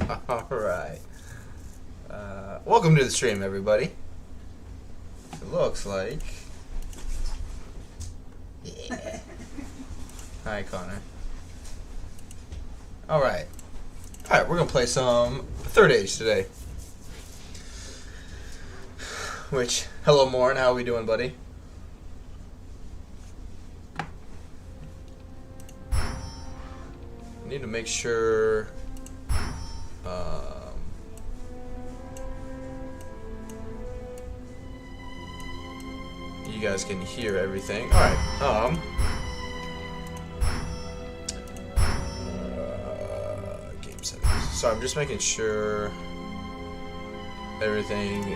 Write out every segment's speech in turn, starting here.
Alright. Welcome to the stream, everybody. It looks like... Yeah. Hi, Connor. Alright. Alright, we're gonna play some Third Age today. Which, hello, Morin, how are we doing, buddy? I need to make sure... you guys can hear everything. Alright, game settings. So I'm just making sure everything...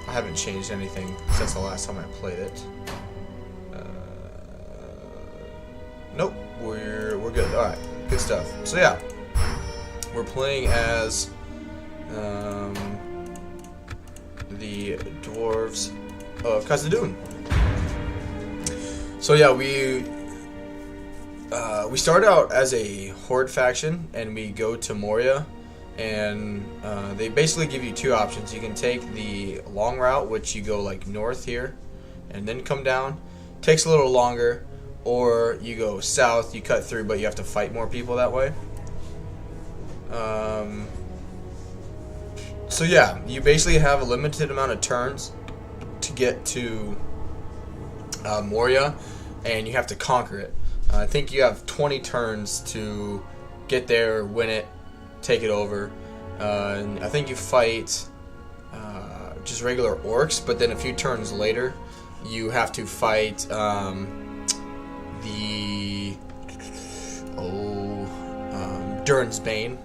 I haven't changed anything since the last time I played it. Nope, we're good. Alright, good stuff. So yeah, we're playing as the Dwarves of Khazad-Dum. So yeah, we start out as a horde faction, and we go to Moria, and they basically give you two options. You can take the long route, which you go like north here, and then come down. Takes a little longer, or you go south, you cut through, but you have to fight more people that way. So yeah, you basically have a limited amount of turns to get to Moria, and you have to conquer it. I think you have 20 turns to get there, win it, take it over. And I think you fight just regular orcs, but then a few turns later, you have to fight the Durin's Bane,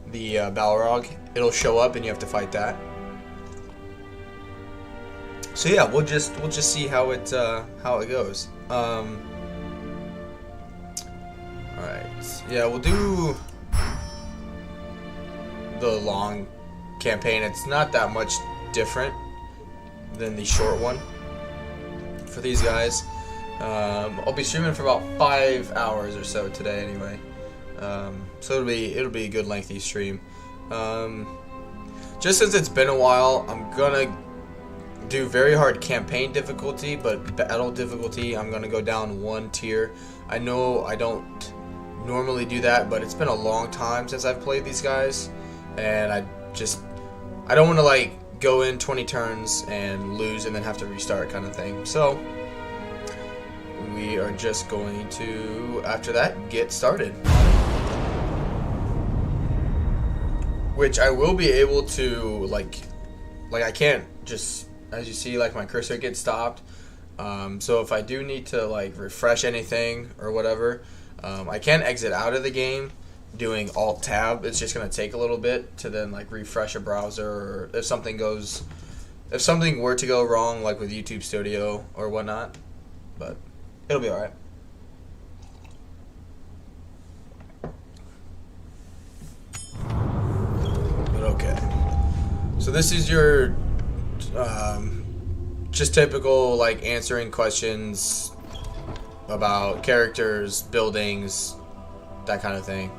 the Balrog. It'll show up, and you have to fight that. So yeah, we'll just see how it goes. All right, yeah, we'll do the long campaign. It's not that much different than the short one for these guys. I'll be streaming for about 5 hours or so today, anyway. So it'll be a good lengthy stream. Just since it's been a while, I'm gonna do very hard campaign difficulty, but battle difficulty I'm gonna go down one tier. I know I don't normally do that, but it's been a long time since I've played these guys, and I don't want to like go in 20 turns and lose and then have to restart kind of thing. So we are just going to, after that, get started. Which I will be able to, like I can't just, as you see, like my cursor gets stopped. So if I do need to like refresh anything or whatever, I can exit out of the game doing Alt Tab. It's just gonna take a little bit to then like refresh a browser, or if something were to go wrong, like with YouTube Studio or whatnot. But it'll be alright. Okay, so this is your just typical like answering questions about characters, buildings, that kind of thing.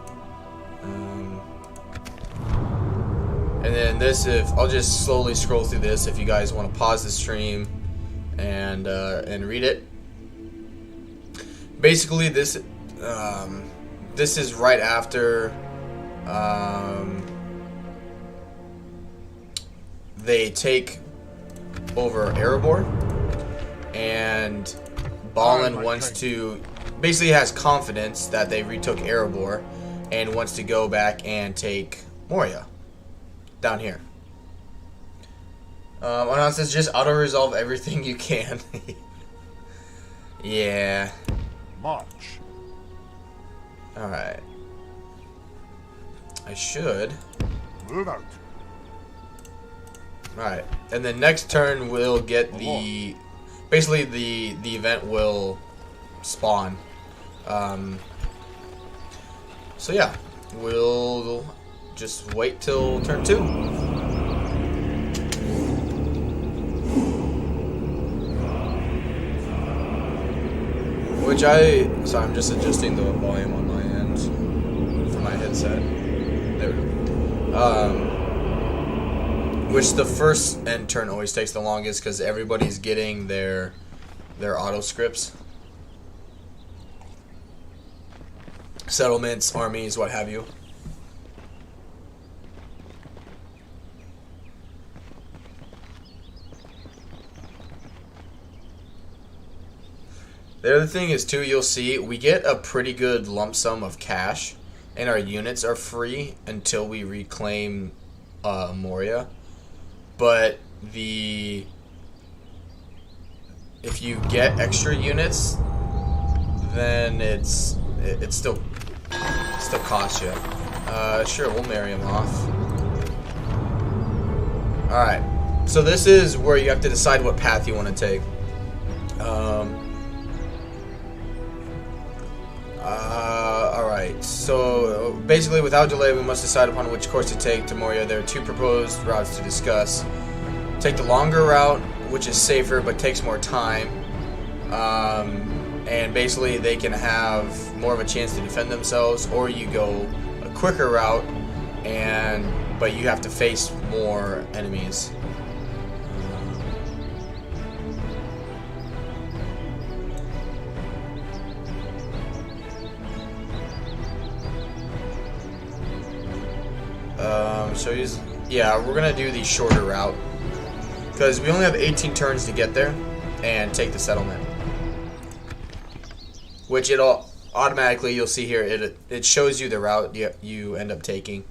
And then this, if I'll just slowly scroll through this if you guys want to pause the stream and read it. Basically, this is right after they take over Erebor, and Balin wants to, basically has confidence that they retook Erebor and wants to go back and take Moria down here. And it says just auto-resolve everything you can. Yeah. March. Alright. I should. Move out. Alright, and then next turn we'll get the... Basically the event will spawn. So yeah, we'll just wait till turn 2. Sorry, I'm just adjusting the volume on my end for my headset. There we go. Which the first end turn always takes the longest because everybody's getting their auto scripts. Settlements, armies, what have you. The other thing is, too, you'll see we get a pretty good lump sum of cash, and our units are free until we reclaim Moria. But if you get extra units, then it still costs you. Sure, we'll marry him off. All right, so this is where you have to decide what path you want to take. Alright, so basically without delay we must decide upon which course to take to Moria. There are two proposed routes to discuss. Take the longer route, which is safer but takes more time. And basically they can have more of a chance to defend themselves, or you go a quicker route but you have to face more enemies. We're gonna do the shorter route because we only have 18 turns to get there and take the settlement, which it'll automatically, you'll see here, it shows you the route you end up taking.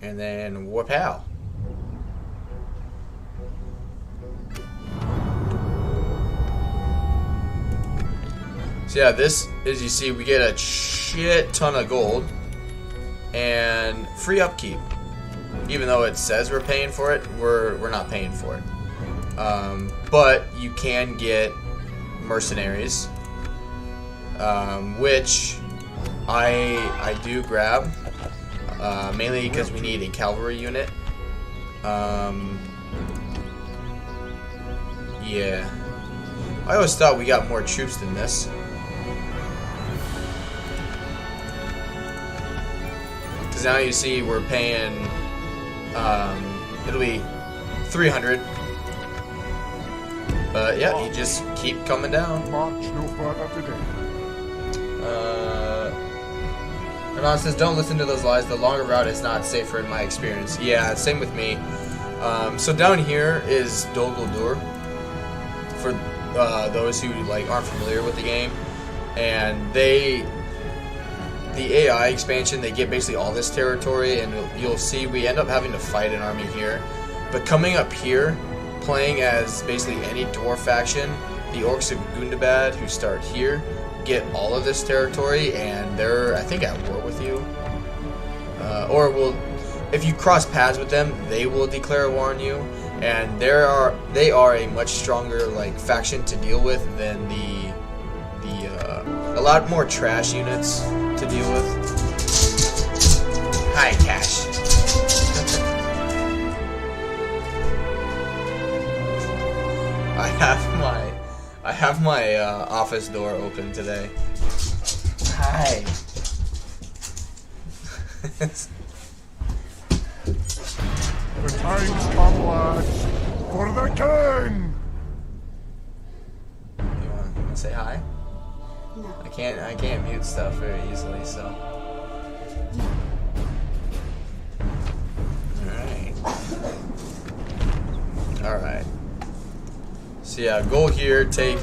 And then whoop-pow. So yeah, this, as you see, we get a shit ton of gold and free upkeep. Even though it says we're paying for it, we're not paying for it. But you can get mercenaries, which I do grab, mainly because we need a cavalry unit. Yeah, I always thought we got more troops than this. Because now you see we're paying, it'll be 300. But yeah, you just keep coming down. March no further today. Renan says, don't listen to those lies. The longer route is not safer in my experience. Yeah, same with me. So down here is Dol Guldur, for those who aren't familiar with the game. And the AI expansion, they get basically all this territory, and you'll see we end up having to fight an army here. But coming up here, playing as basically any dwarf faction, the Orcs of Gundabad, who start here, get all of this territory, and they're, I think, at war with you. If you cross paths with them, they will declare war on you, and they are a much stronger faction to deal with than a lot more trash units to deal with. Hi, Cash. I have my office door open today. Hi. The time's come, lads, for the king! You want to say hi? No. I can't mute stuff very easily, so. Alright. So yeah, goal here, take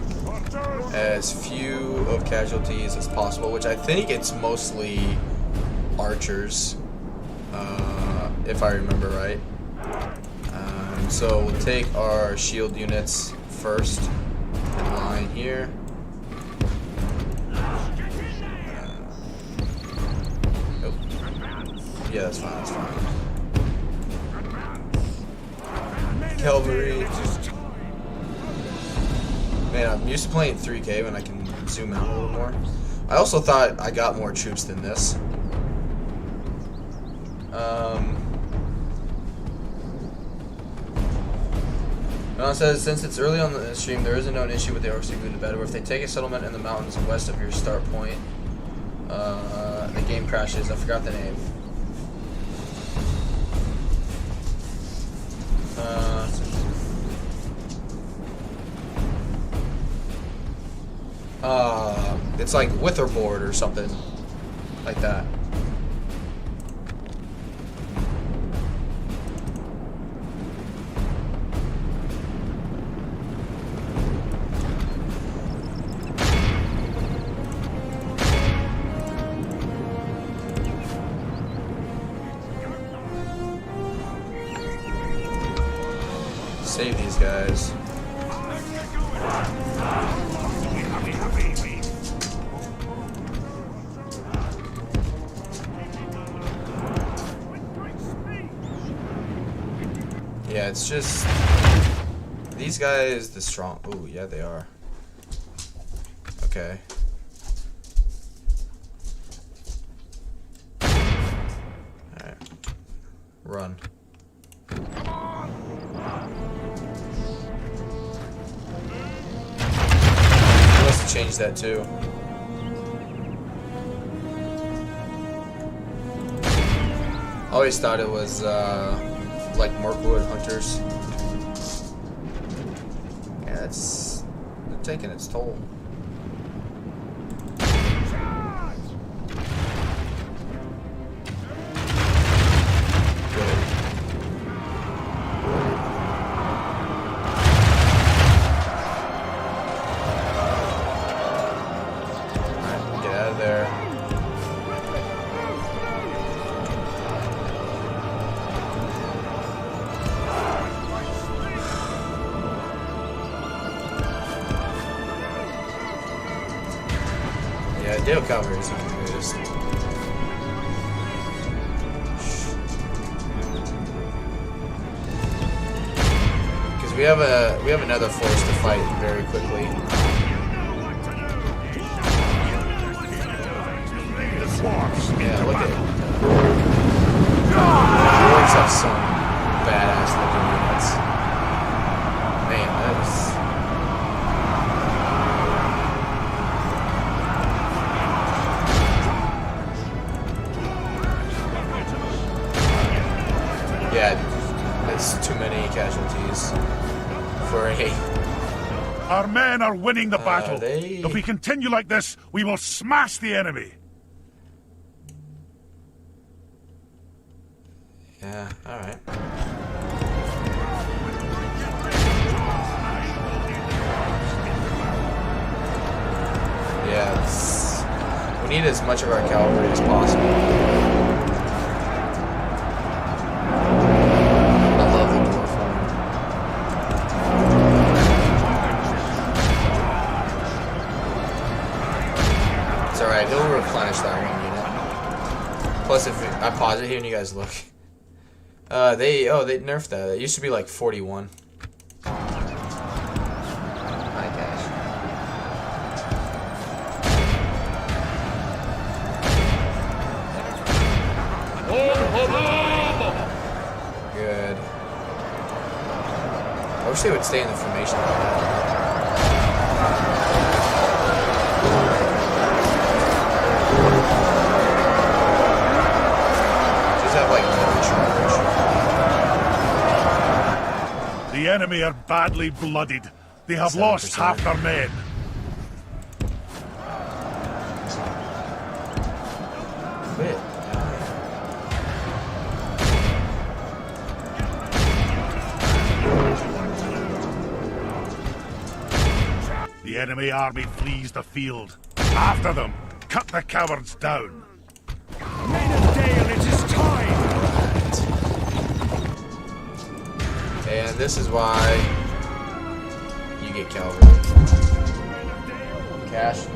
as few of casualties as possible, which I think it's mostly archers, if I remember right. So we'll take our shield units first in line here. Nope. Yeah, that's fine, that's fine. Cavalry. Man, I'm used to playing 3K when I can zoom out a little more. I also thought I got more troops than this. Ron says, since it's early on the stream, there is a known issue with the orcs glued to bed, where if they take a settlement in the mountains west of your start point, the game crashes. I forgot the name. It's like Witherboard or something like that. Save these guys. Yeah, it's just these guys the strong. Ooh, yeah, they are. Okay. Alright. Run. Change that too. Always thought it was like Markwood Hunters. Yeah, that's taking its toll. Dale cover is not the greatest. Because we have another force to fight very quickly. Yeah, look at it. Dwarves have some badass looking units. Man, that was. Yeah, it's too many casualties for a... Our men are winning the battle. They... If we continue like this, we will smash the enemy. Yeah, alright. Yeah, we need as much of our cavalry as possible. He'll replenish that one unit. Plus, if I pause it here and you guys look, they nerfed that. It used to be like 41. My gosh. Good. I wish they would stay in the formation like that. The enemy are badly blooded. They have 7%. lost half their men. Quit. The enemy army flees the field. After them. Cut the cowards down. Men of Dale, it is time! And this is why you get cavalry. Cash.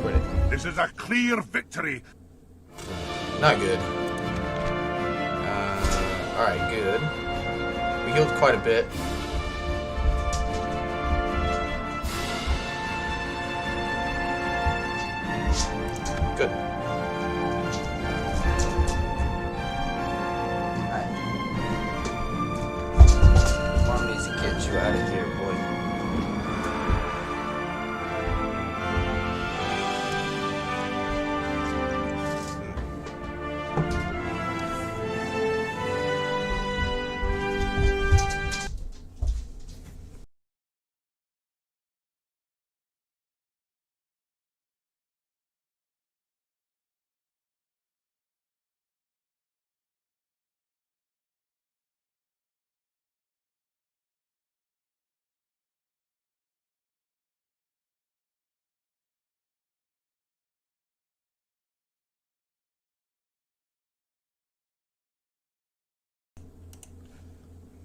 Quit it. This is a clear victory. Not good. Alright, good. We healed quite a bit. Good. Mom needs to get you out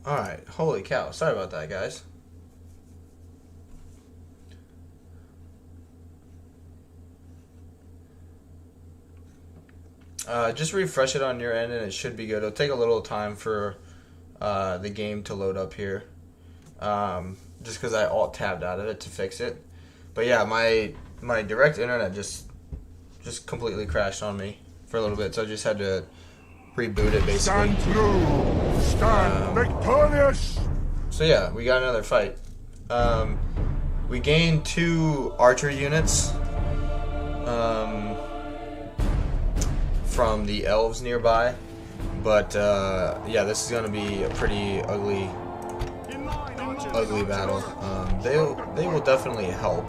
Alright, holy cow. Sorry about that, guys. Just refresh it on your end and it should be good. It'll take a little time for the game to load up here. Just because I alt-tabbed out of it to fix it. But yeah, my direct internet just completely crashed on me for a little bit, so I just had to reboot it basically. Stand true! Stand victorious! So yeah, we got another fight. We gained 2 archer units from the elves nearby, but yeah, this is gonna be a pretty ugly battle. They will definitely help,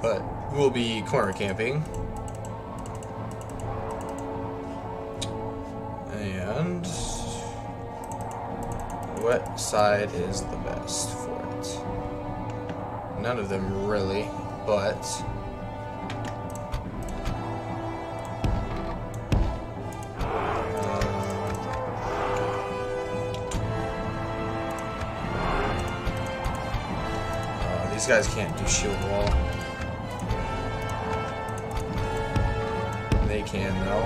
but we'll be corner camping. And what side is the best for it? None of them really, but these guys can't do shield wall. They can though.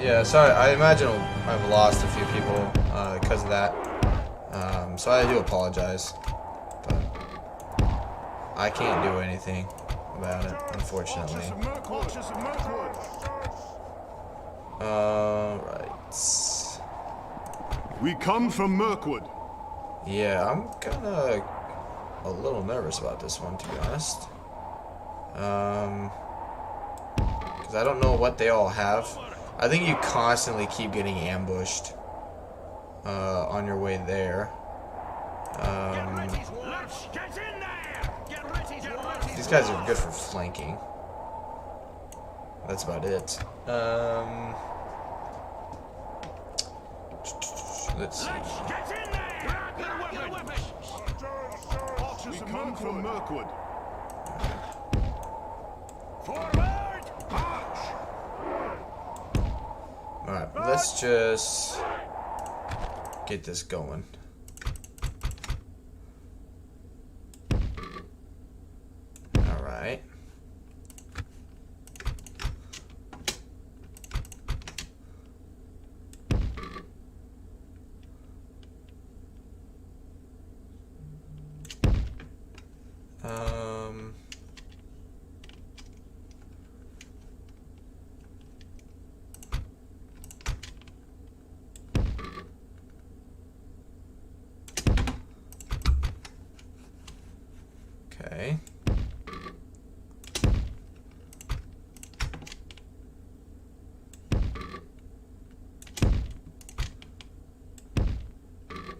Yeah, sorry, I imagine I've lost a few people because of that. So I do apologize. But I can't do anything about it, unfortunately. Alright. We come from Mirkwood. Yeah, I'm kinda a little nervous about this one, to be honest. Because I don't know what they all have. I think you constantly keep getting ambushed on your way there. These guys are good for flanking. That's about it. Let's see. We come from Mirkwood. Alright, let's just get this going. Alright. Okay.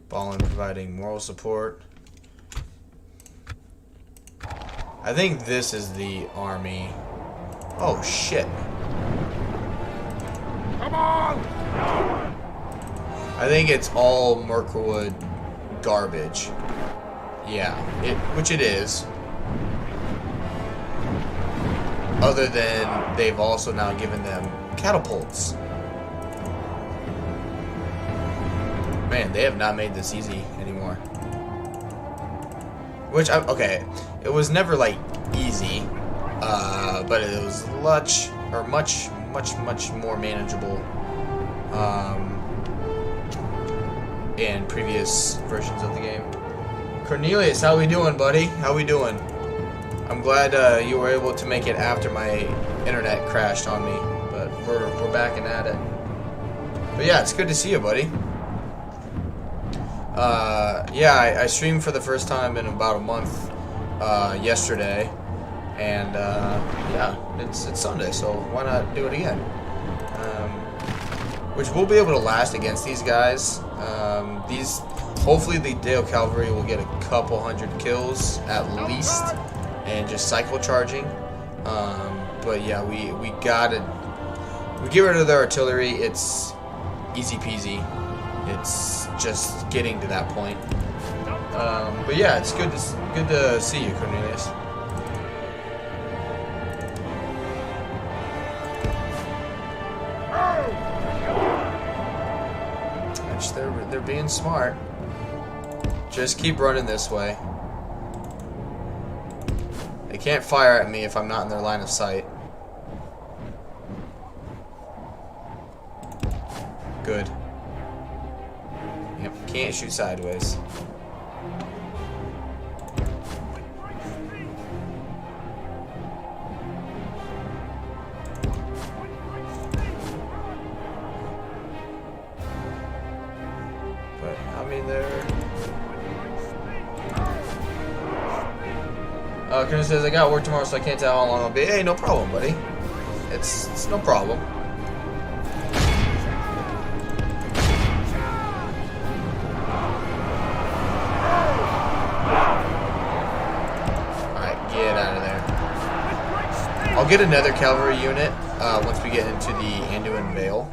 Balin providing moral support. I think this is the army. Oh shit. Come on! I think it's all Mirkwood garbage. Yeah, which it is. Other than they've also now given them catapults. Man, they have not made this easy anymore. Which, okay, it was never like easy, but it was much more manageable in previous versions of the game. Cornelius, how we doing, buddy? How we doing? I'm glad you were able to make it after my internet crashed on me, but we're back and at it. But yeah, it's good to see you, buddy. Yeah, I streamed for the first time in about a month yesterday, and yeah, it's Sunday, so why not do it again? Which we'll be able to last against these guys. Hopefully the Dale Cavalry will get a couple hundred kills at least, and just cycle charging. But yeah, we get rid of their artillery. It's easy peasy. It's just getting to that point. But yeah, it's good to see you, Cornelius. gosh, they're being smart. Just keep running this way. They can't fire at me if I'm not in their line of sight. Good. Yep, can't shoot sideways. But, I mean, they're... Colonel says, I got work tomorrow, so I can't tell how long I'll be. Hey, no problem, buddy. It's no problem. Alright, get out of there. I'll get another cavalry unit once we get into the Anduin Vale.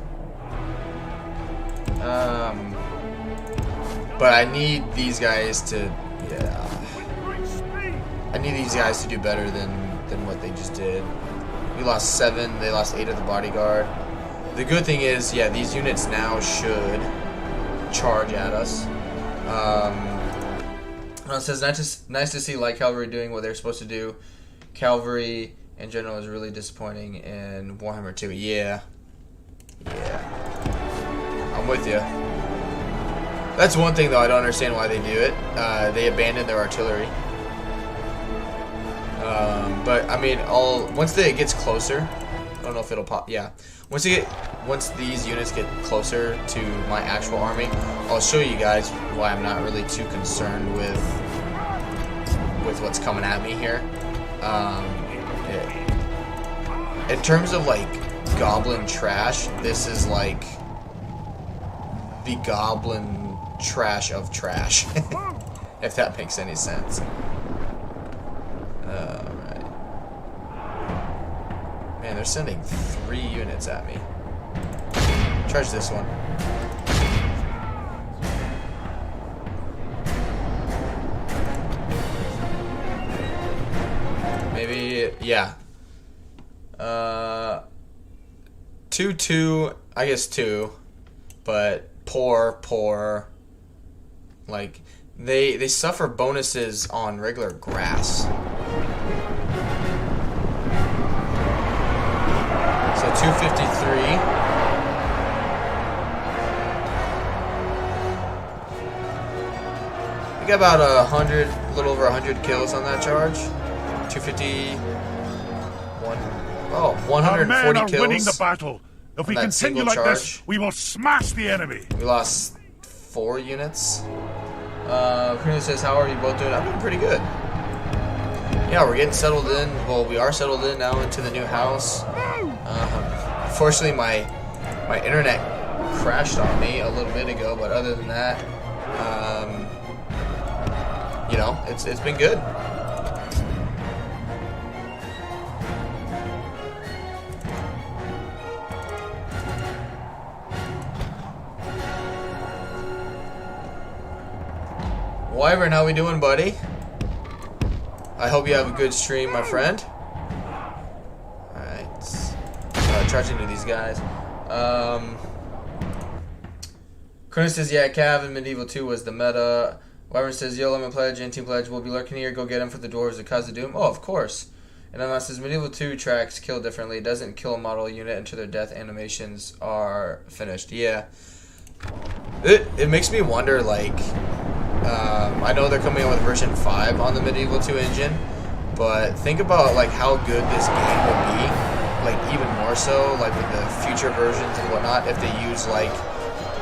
But I need these guys to... Yeah. I need these guys to do better than what they just did. We lost 7, they lost 8 of the bodyguard. The good thing is, yeah, these units now should charge at us. It says, nice to see light cavalry doing what they're supposed to do. Cavalry in general is really disappointing in Warhammer 2. Yeah. Yeah. I'm with you. That's one thing, though, I don't understand why they do it. They abandoned their artillery. But I mean, once it gets closer, I don't know if it'll pop. Yeah, once these units get closer to my actual army, I'll show you guys why I'm not really too concerned with what's coming at me here. In terms of like goblin trash, this is like the goblin trash of trash, if that makes any sense. Alright. Man, they're sending 3 units at me. Charge this one. Maybe, yeah. 2-2, I guess 2. But poor. Like, they suffer bonuses on regular grass. So 253. We got about a little over 100 kills on that charge. 251. Oh, 140 kills. Winning the battle. If we continue like this, we will smash the enemy. We lost 4 units. Colonel says, how are you both doing? I'm doing pretty good. Yeah, we're getting settled in. Well, we are settled in now into the new house. Unfortunately, my internet crashed on me a little bit ago, but other than that, you know, it's been good. Wyvern, how we doing, buddy? I hope you have a good stream, my friend. Alright. Charging into these guys. Chris says, yeah, Cav in Medieval 2 was the meta. Wyvern says, yo, Lemon Pledge and Team Pledge will be lurking here. Go get him for the Dwarves of Khazad-Dum. Oh, of course. And then says, Medieval 2 tracks kill differently. It doesn't kill a model unit until their death animations are finished. Yeah. It makes me wonder, like... I know they're coming out with version 5 on the Medieval 2 engine, but think about like how good this game would be, like even more so, like with the future versions and whatnot, if they use like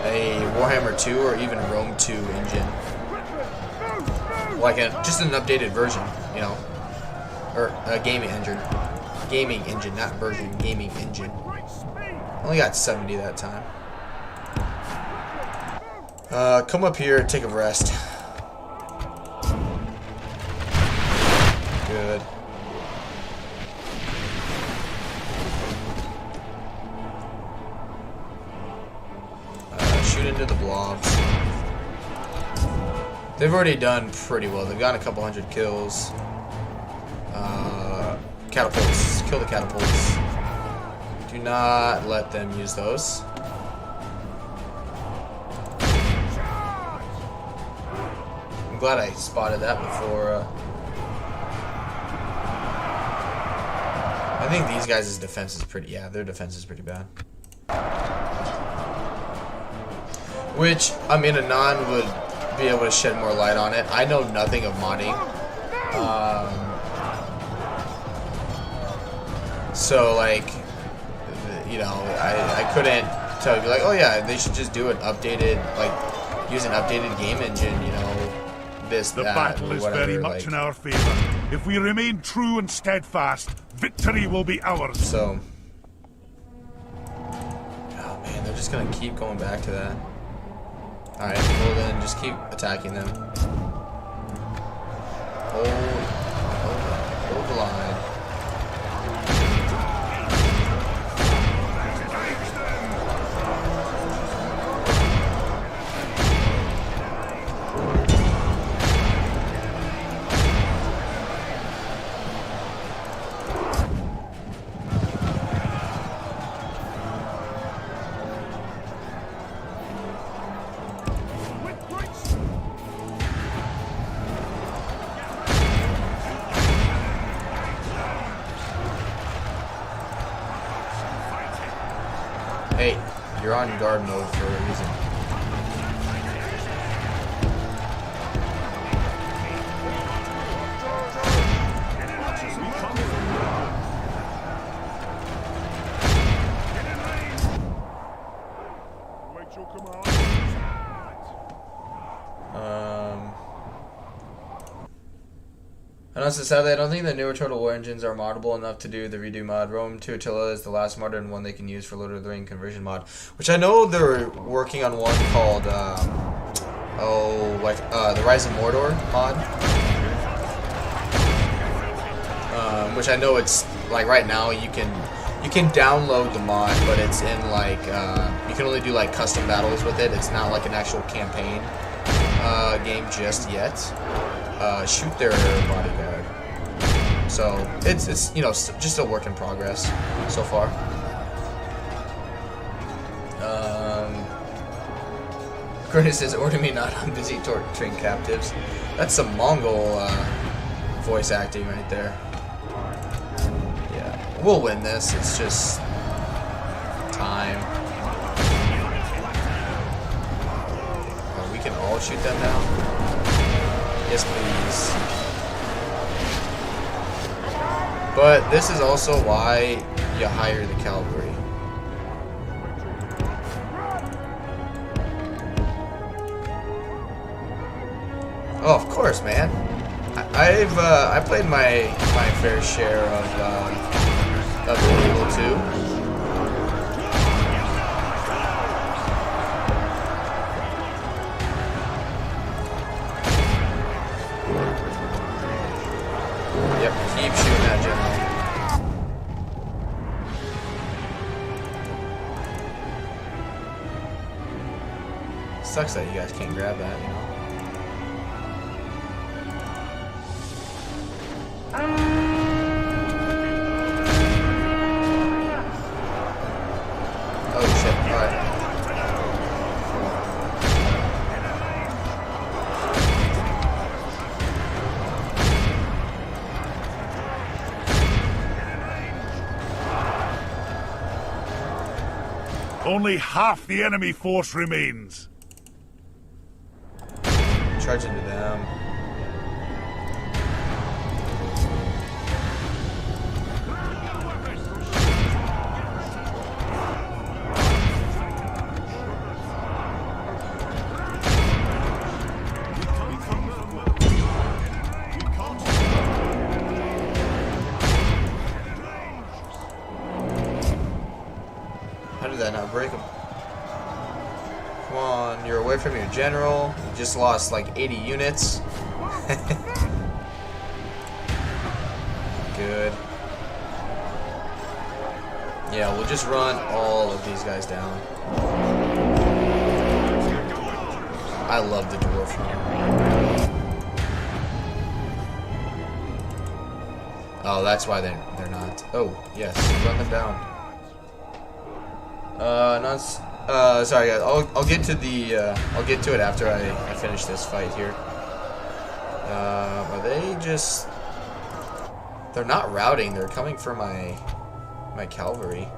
a Warhammer 2 or even Rome 2 engine, like just an updated version, you know, or a gaming engine, not version, gaming engine. Only got 70 that time. Come up here and take a rest. Good. Shoot into the blobs. They've already done pretty well. They've gotten a couple hundred kills. Catapults. Kill the catapults. Do not let them use those. I'm glad I spotted that before. I think these guys' defense is pretty... Yeah, their defense is pretty bad. Which, I mean, Anon would be able to shed more light on it. I know nothing of modding. So, like, you know, I couldn't tell you, like, oh yeah, they should just do an updated, like, use an updated game engine, you know, this, the that, battle is whatever, very much in our favor. If we remain true and steadfast, victory will be ours. So, oh man, they're just gonna keep going back to that. Alright, well then, just keep attacking them. Hold the line. Hey, you're on guard mode for a reason. And also, sadly, I don't think the newer Total War engines are moddable enough to do the redo mod. Rome 2 Attila is the last modern one they can use for Lord of the Ring conversion mod, which I know they're working on one called, the Rise of Mordor mod. Which I know it's, like, right now you can download the mod, but it's in, like, you can only do, like, custom battles with it. It's not, like, an actual campaign game just yet. Shoot their bodyguard. So it's you know, just a work in progress so far. Curtis says, "Order me not. I'm busy torturing captives." That's some Mongol voice acting right there. Yeah, we'll win this. It's just time. Oh, we can all shoot them now. Yes, please. But this is also why you hire the cavalry. Oh, of course, man. I played my fair share of Illegal 2. Keep shooting that general. Sucks that you guys can't grab that, you know. Oh shit, alright. Only half the enemy force remains. Charge into them. How did that not break him? Come on, you're away from your general. You just lost like 80 units. Good. Yeah, we'll just run all of these guys down. I love the dwarf one. Oh, that's why they're not. Oh, yes, run them down. Sorry guys, I'll get to the I'll get to it after I finish this fight here. Are they just... They're not routing. They're coming for my cavalry.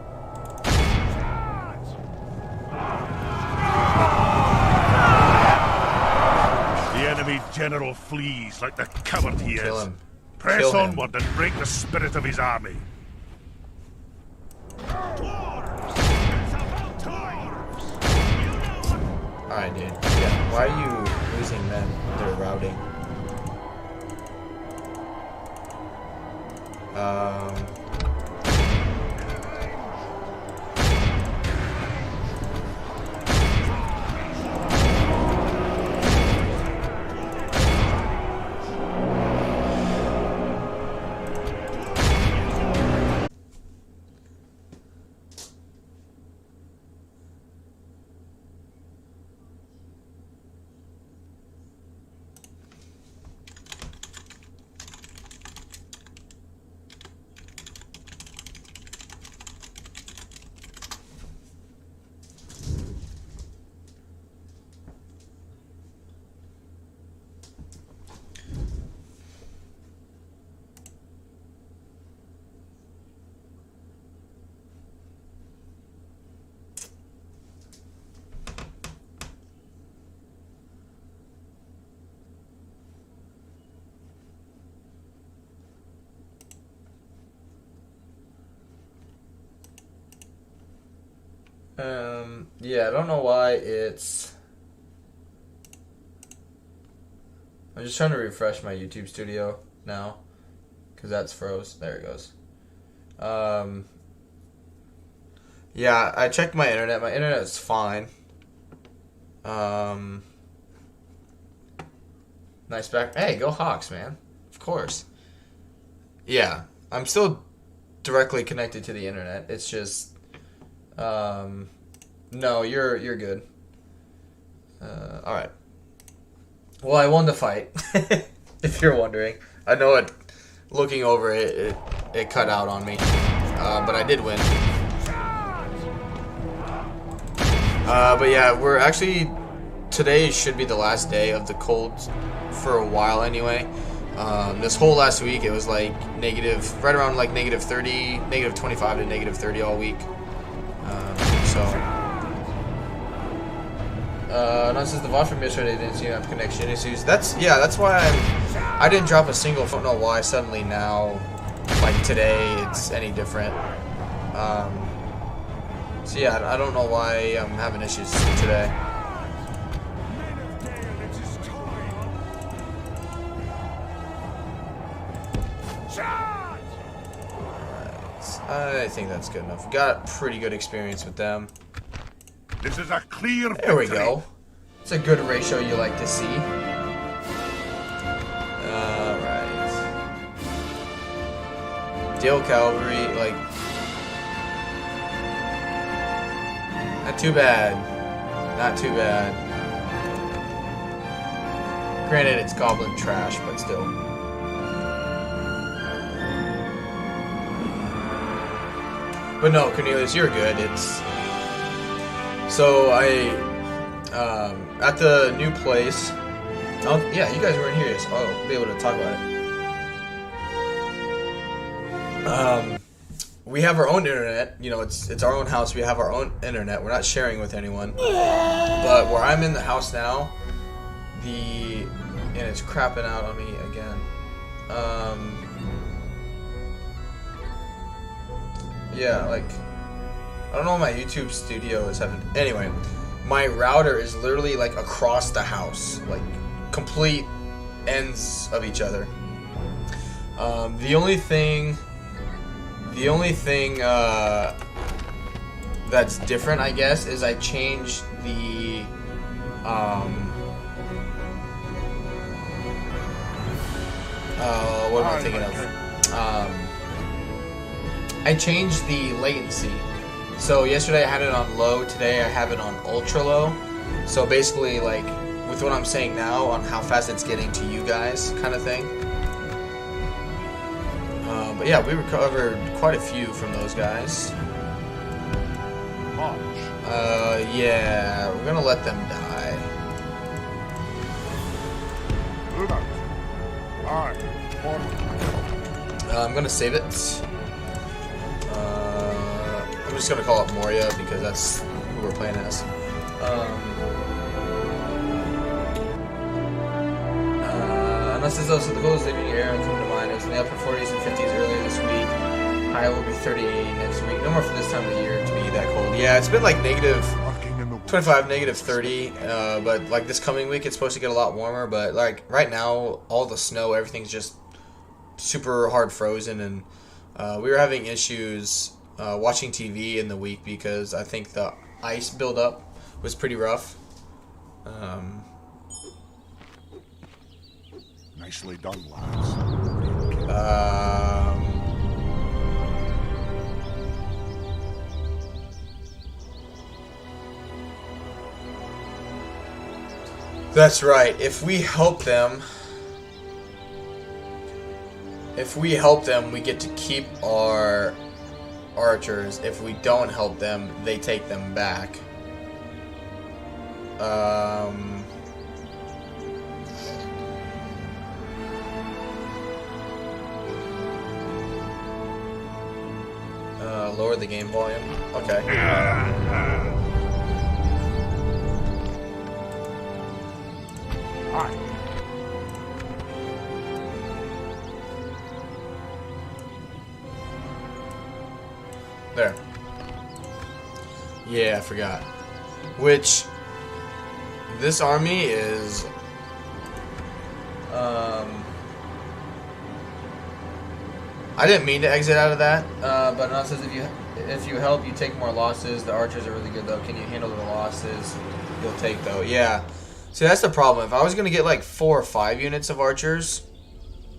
The enemy general flees like the coward he Kill is. him. Press Kill him. onward and break the spirit of his army. Dwarves! It's about time! Alright, dude. Yeah. Why are you losing men? They're routing. Yeah, I don't know why it's... I'm just trying to refresh my YouTube studio now, because that's froze. There it goes. Yeah, I checked my internet. My internet is fine. Nice back. Hey, go Hawks, man. Of course. Yeah, I'm still directly connected to the internet. It's just... no, you're good. Alright. Well, I won the fight, if you're wondering. I know it, looking over it, it cut out on me. But I did win. But yeah, we're actually, today should be the last day of the cold for a while anyway. This whole last week, it was like negative, right around like negative 30, negative 25 to negative 30 all week. No, it says the VOD from yesterday didn't seem to have connection issues. That's why I didn't drop a single. I don't know why suddenly now, like today, it's any different. So yeah, I don't know why I'm having issues today. Alright, I think that's good enough. Got pretty good experience with them. This is a clear There we victory. go. It's a good ratio you like to see. Alright. Dale Cavalry, like... Not too bad. Not too bad. Granted, it's goblin trash, but still. But no, Cornelius, you're good. It's... So, at the new place... Oh, yeah, you guys weren't here, so I'll be able to talk about it. We have our own internet. You know, it's our own house. We have our own internet. We're not sharing with anyone. But where I'm in the house now, and it's crapping out on me again. Yeah, like, I don't know what my YouTube studio is having. Anyway, my router is literally like across the house, like complete ends of each other. The only thing that's different, I guess, is I changed the what am I thinking of? I changed the latency. So yesterday I had it on low, today I have it on ultra low. So basically, like, with what I'm saying now on how fast it's getting to you guys, kind of thing. But yeah, we recovered quite a few from those guys. Yeah, we're gonna let them die. Aye. I'm gonna save it. I'm just gonna call it Moria because that's who we're playing as. Unless there's also the coldest living air and coming to mind. It was in the upper 40s and 50s earlier this week. High will be 30 next week. No more for this time of the year to be that cold. Yeah, it's been like negative 25, negative 30. But like this coming week, it's supposed to get a lot warmer. But like right now, all the snow, everything's just super hard frozen, and we were having issues watching TV in the week because I think the ice buildup was pretty rough. Nicely done, lads. That's right. If we help them, we get to keep our archers. If we don't help them, they take them back. Lower the game volume. Okay. Aye. There. Yeah, I forgot. Which this army is I didn't mean to exit out of that, but now it says if you help, you take more losses. The archers are really good though. Can you handle the losses you'll take though? Yeah. See, that's the problem. If I was gonna get like 4 or 5 units of archers,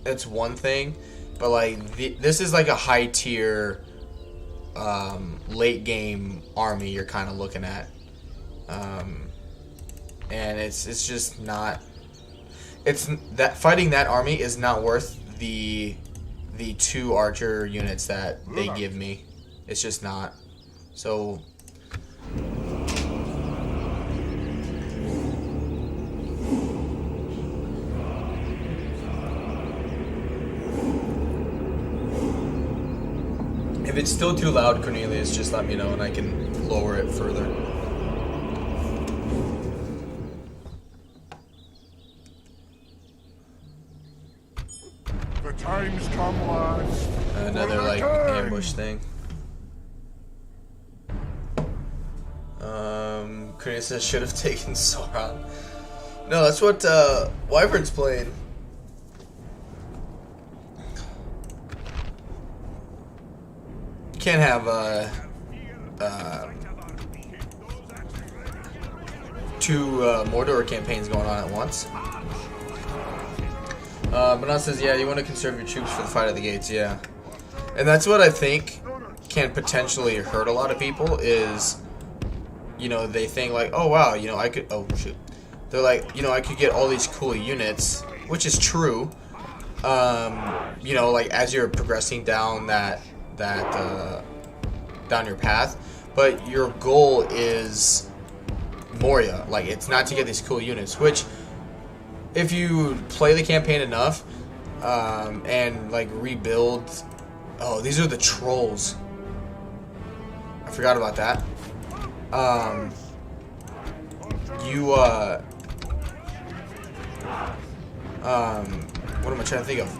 it's one thing, but like this is like a high tier late game army you're kind of looking at, and it's just not. It's that fighting that army is not worth the 2 archer units that they give me. It's just not. So if it's still too loud, Cornelius, just let me know and I can lower it further. The time's come, lads. Another like ambush thing. Cornelius says should have taken Sauron. No, that's what Wyvern's playing. You can't have 2 Mordor campaigns going on at once. Manon says, yeah, you want to conserve your troops for the fight at the gates, yeah. And that's what I think can potentially hurt a lot of people is, you know, they think like, oh wow, you know, I could, oh shoot. They're like, you know, I could get all these cool units, which is true. You know, like as you're progressing down down your path, but your goal is Moria. Like, it's not to get these cool units, which if you play the campaign enough and like rebuild. Oh, these are the trolls. I forgot about that. What am I trying to think of?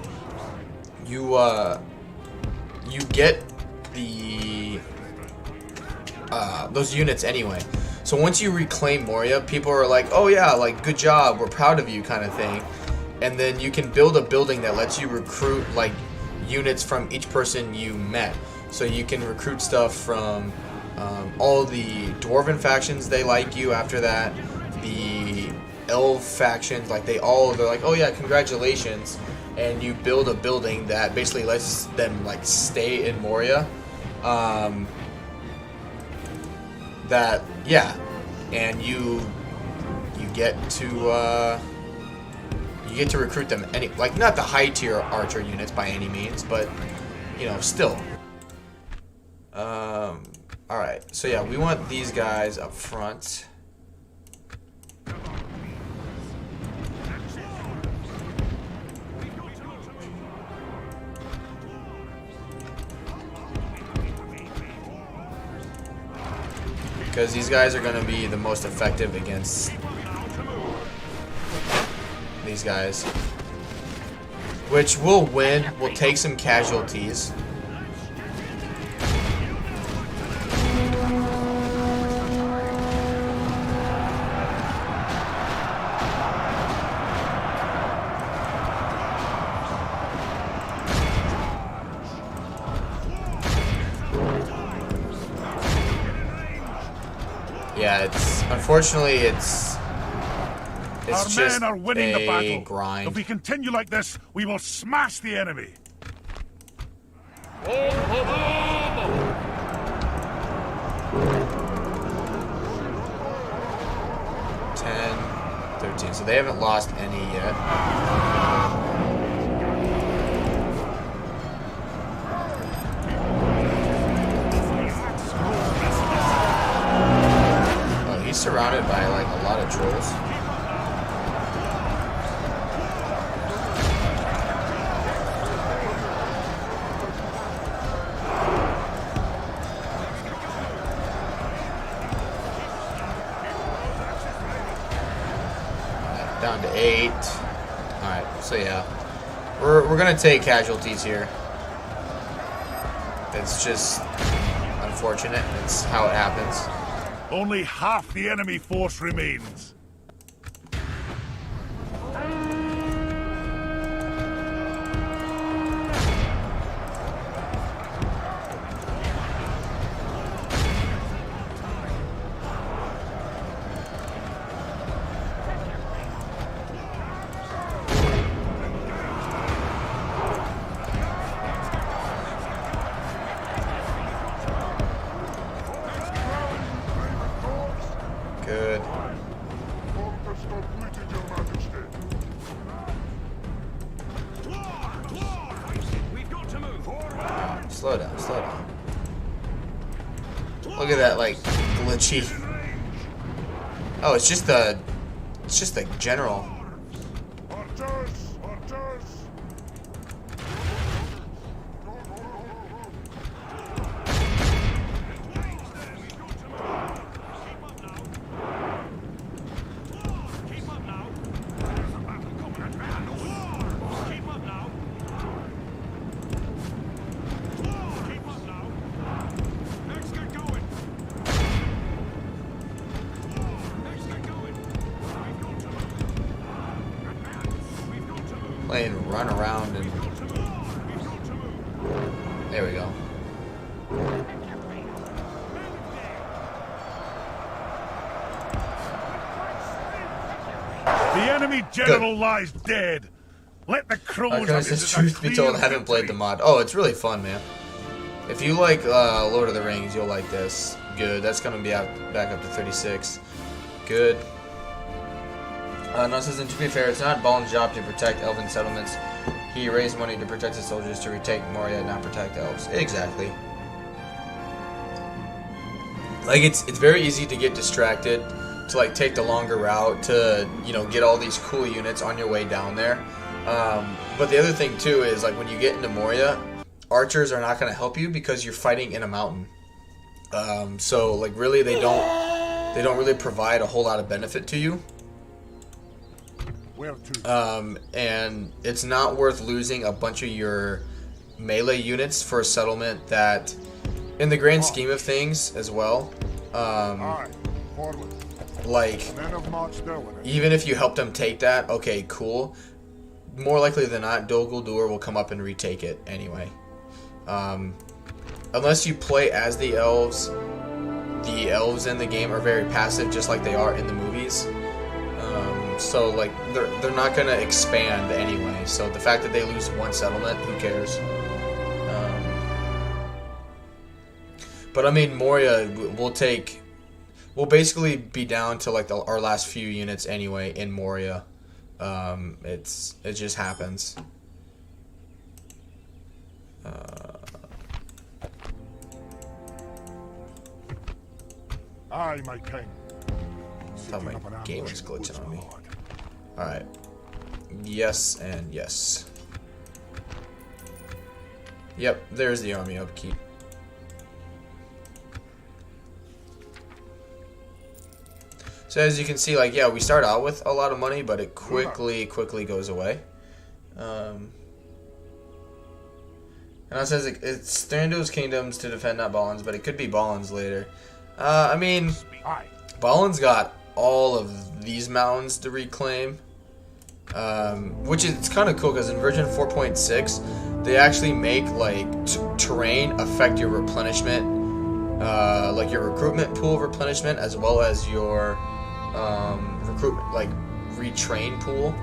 You get the those units anyway. So once you reclaim Moria, people are like, oh yeah, like good job, we're proud of you kind of thing. And then you can build a building that lets you recruit like units from each person you met. So you can recruit stuff from all the Dwarven factions, they like you after that. The Elf factions, like they're like, oh yeah, congratulations. And you build a building that basically lets them like stay in Moria. That, yeah, and you get to recruit them like not the high tier archer units by any means, but you know, still. All right, so yeah, we want these guys up front. because these guys are going to be the most effective against these guys. Which will win. We'll take some casualties. Yeah, unfortunately it's Our just men are winning the battle. grind. If we continue like this, we will smash the enemy. 10, 13. So they haven't lost any yet. Oh, he's surrounded by like a lot of trolls. Down to 8. Alright, so yeah. We're gonna take casualties here. It's just unfortunate. It's how it happens. Only half the enemy force remains. Good. Slow down, slow down. Look at that, like, glitchy. Oh, it's just the general. Playing run around and there we go. The enemy general lies dead. Let the crows Guys, have this truth be told, I haven't played the mod. Oh, it's really fun, man. If you like Lord of the Rings, you'll like this. Good. That's gonna be back up to 36. Good. No, it says, to be fair, it's not Balin's job to protect elven settlements. He raised money to protect his soldiers to retake Moria, not protect elves. Exactly. Like, it's very easy to get distracted, to like take the longer route, to, you know, get all these cool units on your way down there. But the other thing too is, like, when you get into Moria, archers are not going to help you because you're fighting in a mountain. So like really they don't really provide a whole lot of benefit to you. And it's not worth losing a bunch of your melee units for a settlement that, in the grand scheme of things as well, like, even if you help them take that, okay, cool. More likely than not, Dol Guldur will come up and retake it anyway. Unless you play as the elves in the game are very passive, just like they are in the movies. So like they're not gonna expand anyway. So the fact that they lose one settlement, who cares? But I mean, Moria we'll basically be down to like our last few units anyway in Moria. It just happens. Aye, my king. Thought my game was glitching on me. Alright. Yes and yes. Yep, there's the army upkeep. So as you can see, like, yeah, we start out with a lot of money, but it quickly goes away. And it says it's Thranduil's kingdoms to defend, not Balin's, but it could be Balin's later. I mean, Balin's got all of these mountains to reclaim, which is kind of cool because in version 4.6, they actually make like terrain affect your replenishment, like your recruitment pool replenishment, as well as your recruitment, like retrain pool.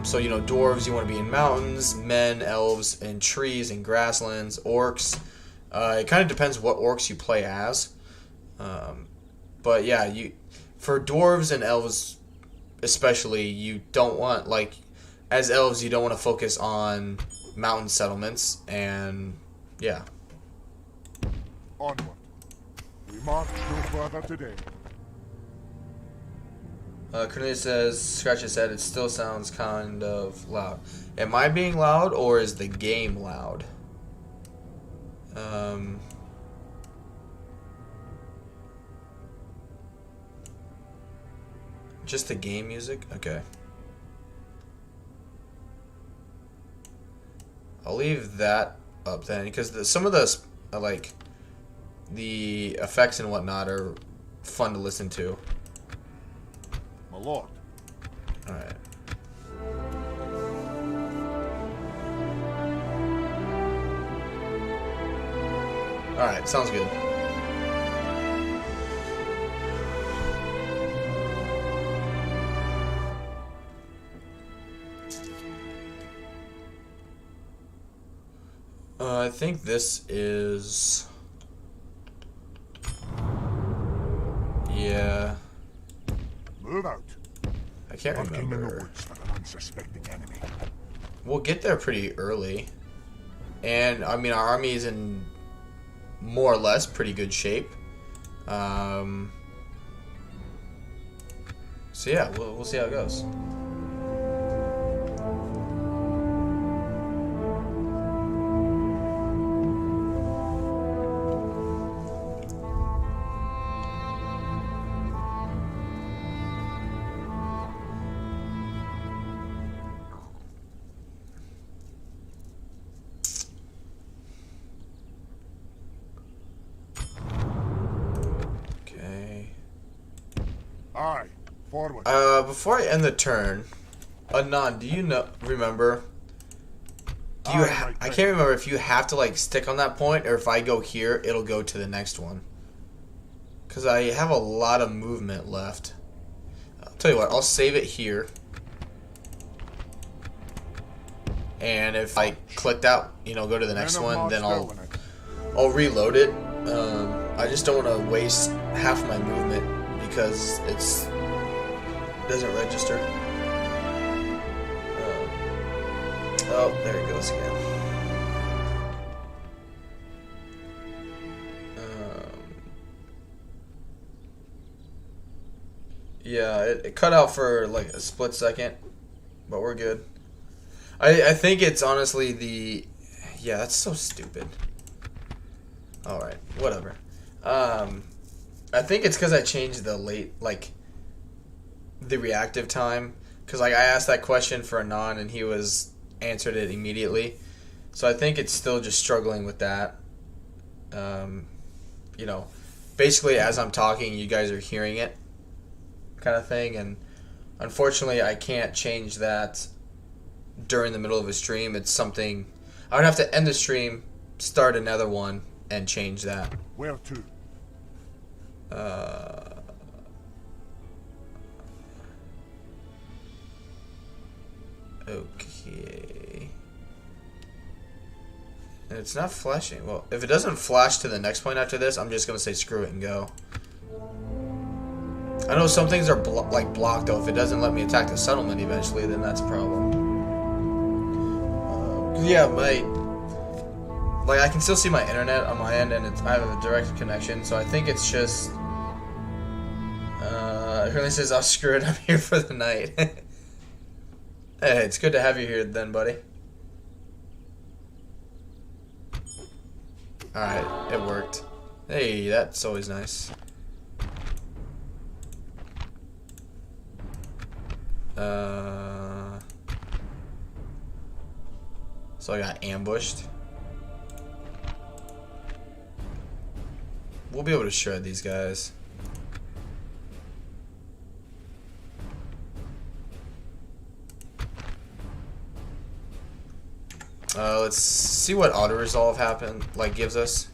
So, you know, dwarves, you want to be in mountains, men, elves, and trees and grasslands, orcs. It kind of depends what orcs you play as. But yeah, for dwarves and elves especially, you don't want, like, as elves, you don't want to focus on mountain settlements, and yeah. Onward. We march no further today. Cornelius says, scratch his head, it still sounds kind of loud. Am I being loud, or is the game loud? Just the game music? Okay. I'll leave that up then, because some of the, like, the effects and whatnot are fun to listen to. My lord. Alright. Alright, sounds good. I think this is... Yeah. Move out. I can't Lurking in the remember. woods for an unsuspecting enemy. We'll get there pretty early. And, I mean, our army is in more or less pretty good shape. So, yeah, we'll see how it goes. Aye, forward. Before I end the turn, Anon, do you remember? I can't remember if you have to, like, stick on that point, or if I go here, it'll go to the next one. Because I have a lot of movement left. I'll tell you what, I'll save it here. And if I click that, you know, go to the next one, then I'll reload it. I just don't want to waste half my movement because it doesn't register. Oh, there it goes again. Yeah, it cut out for like a split second, but we're good. I think it's honestly the... Yeah, that's so stupid. Alright, whatever. I think it's because I changed the the reactive time. Because like I asked that question for Anon and he answered it immediately. So I think it's still just struggling with that. You know, basically as I'm talking, you guys are hearing it kind of thing. And unfortunately, I can't change that during the middle of a stream. It's something... I would have to end the stream, start another one, and change that. Where to? Okay. And it's not flashing. Well, if it doesn't flash to the next point after this, I'm just going to say screw it and go. I know some things are blocked, though. If it doesn't let me attack the settlement eventually, then that's a problem. Yeah, I can still see my internet on my end, and I have a direct connection, so I think it's just... it really says, "I'll screw it, I'm here for the night." Hey, it's good to have you here then, buddy. Alright, it worked. Hey, that's always nice. So I got ambushed. We'll be able to shred these guys. Let's see what auto resolve gives us.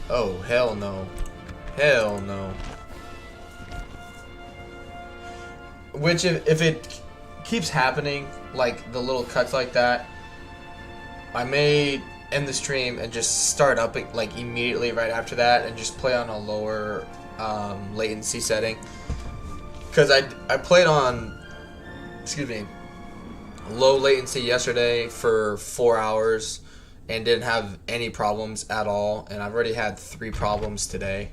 Oh, hell no. Hell no. Which if it keeps happening, like the little cuts like that, I may end the stream and just start up like immediately right after that and just play on a lower latency setting. Because I played on, excuse me, low latency yesterday for 4 hours and didn't have any problems at all, and I've already had 3 problems today.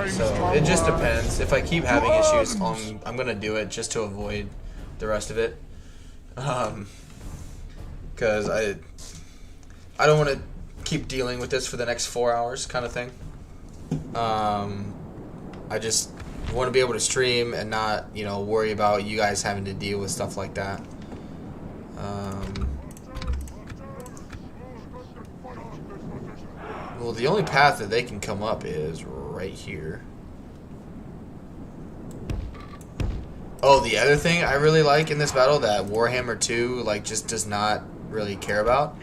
So it just depends. If I keep having issues, I'm gonna do it just to avoid the rest of it, because I don't want to keep dealing with this for the next 4 hours, kind of thing. I just want to be able to stream and not, you know, worry about you guys having to deal with stuff like that. Well, the only path that they can come up is right here. Oh, the other thing I really like in this battle that Warhammer 2 like just does not really care about,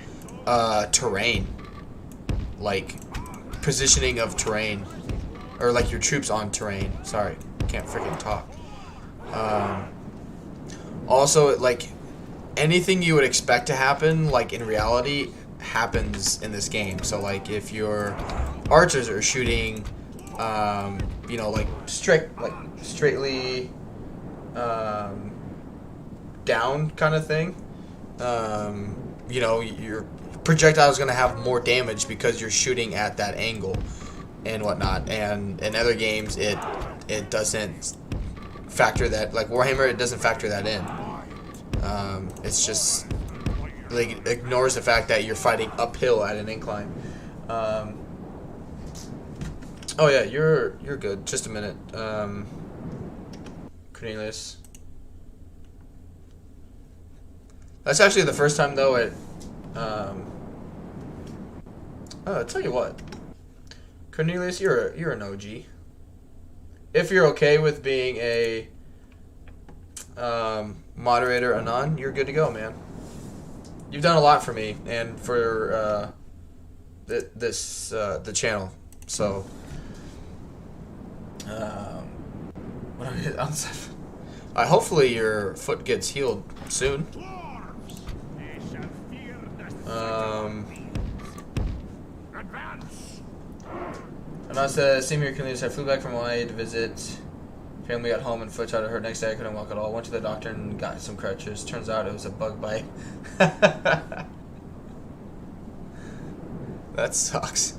terrain, like positioning of terrain. Or like your troops on terrain. Sorry, can't freaking talk. Also, like anything you would expect to happen, like in reality, happens in this game. So like if your archers are shooting, you know, like straightly down kind of thing, you know, your projectile is gonna have more damage because you're shooting at that angle and whatnot. And in other games it doesn't factor that, like Warhammer, it doesn't factor that in. It's just like ignores the fact that you're fighting uphill at an incline. Oh yeah, you're good. Just a minute. Cornelius. That's actually the first time though it oh, I'll tell you what. Cornelius, you're an OG. If you're okay with being a moderator anon, you're good to go, man. You've done a lot for me and for the channel. So hopefully your foot gets healed soon. And I said, same here, Cornelius. I flew back from Hawaii to visit family at home and foot started hurt. Next day I couldn't walk at all. Went to the doctor and got some crutches. Turns out it was a bug bite. That sucks.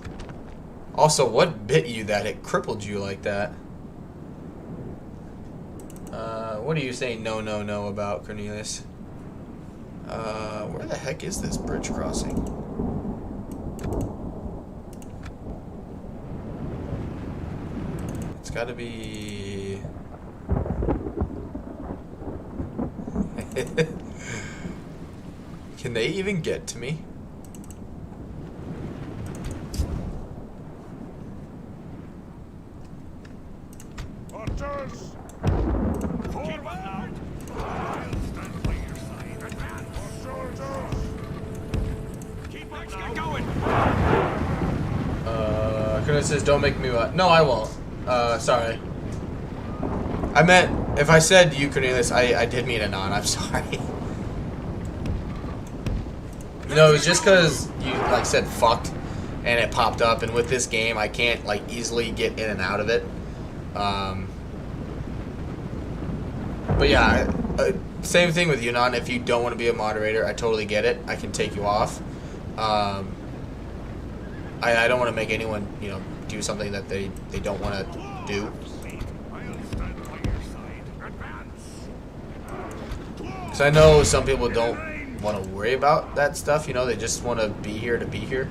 Also, what bit you that it crippled you like that? What are you saying no about, Cornelius? Where the heck is this bridge crossing? It's gotta be... Can they even get to me? Cornelius says, don't make me no, I won't. Sorry. I meant, if I said you, Cornelius, I did mean a non. I'm sorry. You know, it was just because you, like, said fucked, and it popped up, and with this game, I can't, like, easily get in and out of it. But yeah, same thing with you, non. If you don't want to be a moderator, I totally get it. I can take you off. I don't want to make anyone, you know, do something that they don't want to do. Because I know some people don't want to worry about that stuff, you know, they just want to be here to be here.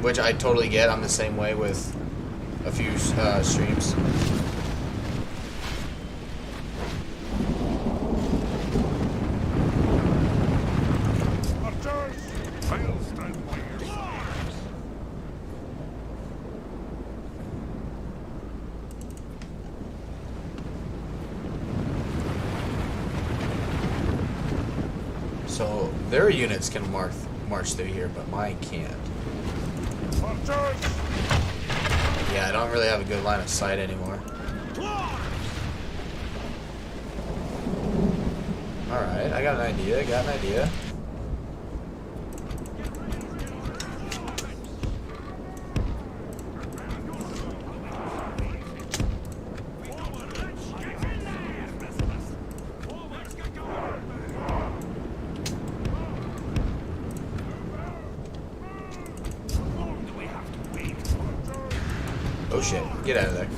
which I totally get. I'm the same way with a few streams. So their units can march through here, but mine can't. Yeah, I don't really have a good line of sight anymore. Alright, I got an idea, Oh shit, get out of there.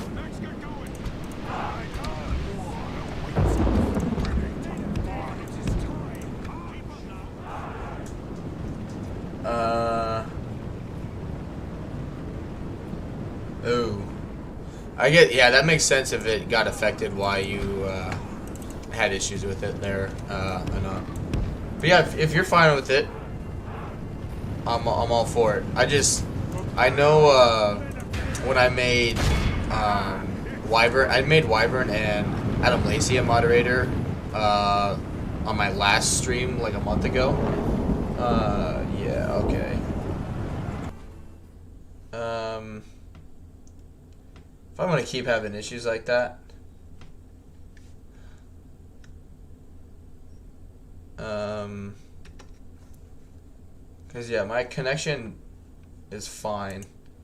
Ooh. Yeah, that makes sense if it got affected why you had issues with it there, enough. But yeah, if you're fine with it, I'm all for it. I know, when I made Wyvern, I made Wyvern and Adam Lacey a moderator on my last stream like a month ago. Yeah, okay. If I'm gonna keep having issues like that, because yeah, my connection is fine.